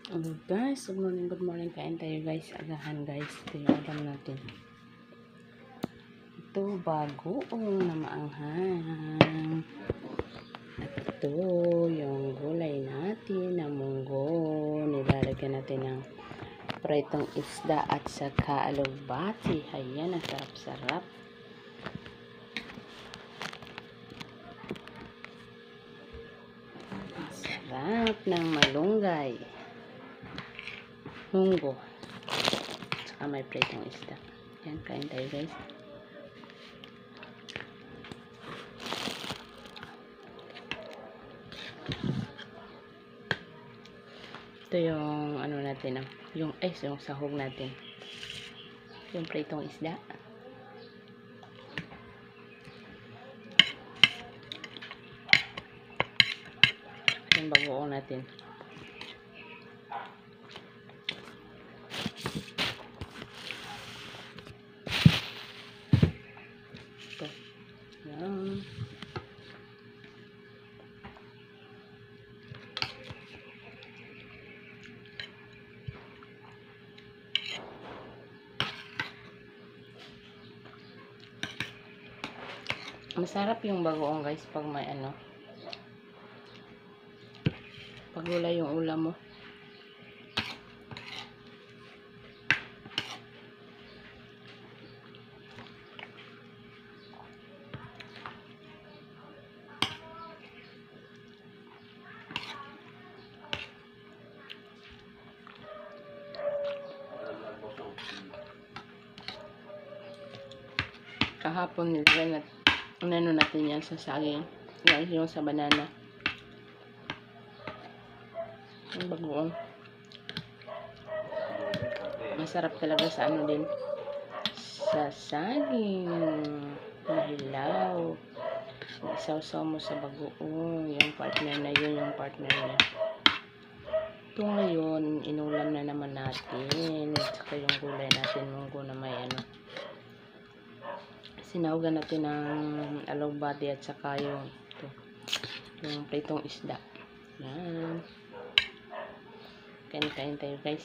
Guys, good morning, kain tayo guys, agahan guys, ito yung ulam natin. Ito, bagoong na maanghang. At ito, yung gulay natin na munggo. Nilalagyan natin ng pritong isda at saka alugbati. Ayan, ang sarap-sarap. Sarap ng malunggay. Munggo. Saka may pritong isda. Yan, kain tayo guys. Ito yung ano natin, yung sahog natin. Yung pritong isda. Yung bagoong natin. Ito. Yan. Masarap yung bagoong guys pag may pag wala yung ulam mo. Kahapon nilagay natin yan sa saging. Guys, yung sa banana. Yung bagoong. Masarap talaga sa din. Sa saging. Mahilaw. Isaw-saw mo sa bagoong. Yung partner na yun, yung partner niya. Ito ngayon, inulam na naman natin. Saka yung gulay natin, munggo na may sinahugan natin ng alugbati at saka yung pritong isda. Yan. Kain tayo guys.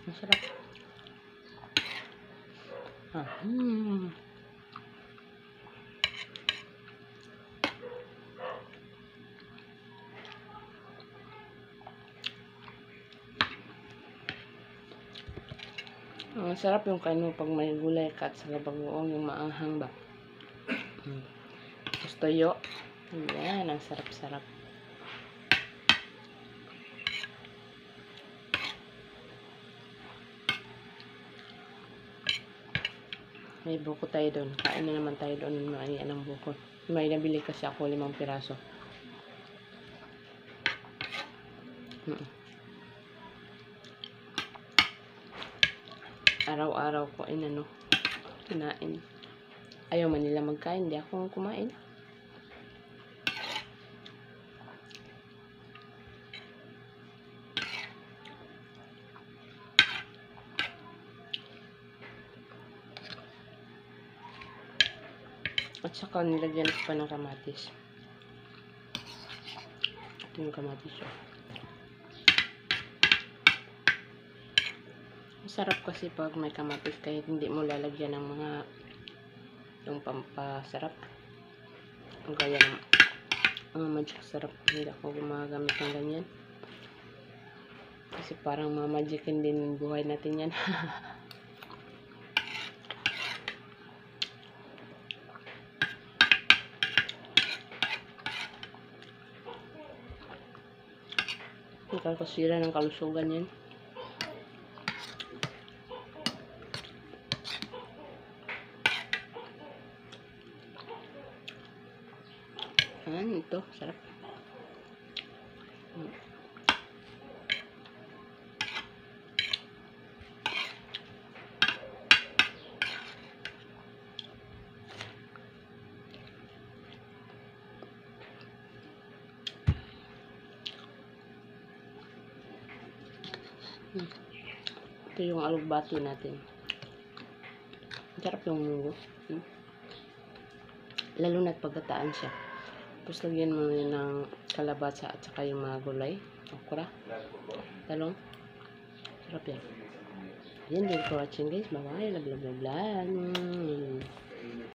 Masarap. Masarap yung kain mo pag may gulay ka at saka bagoong, yung maanghang ba. Gusto yo. Yan, ang sarap-sarap. May buko tayo doon. Kain na naman tayo doon ng buko. May nabili kasi ako 5 piraso. Araw-araw ko kinain. Ayaw man nila magkain, hindi ako kumain. At saka nilagyan ko pa ng kamatis. Ito yung kamatis. Masarap kasi pag may kamatis kahit hindi mo lalagyan ng yung pampasarap. Ang kaya ng magic sarap. Hindi ako gumagamit ng ganyan. Kasi parang mamagikin din buhay natin yan. Nakakasira ng kalusugan yan. Ito, sarap. Ito yung alugbati natin. Sarap yung munggo. Lalo na't pagkataan siya. Tapos lagyan mo yun ng kalabasa at saka yung mga gulay. Okra. Talong. Sarap yan. Yan, thank you for watching guys. Bye bye. Blah blah blah blah.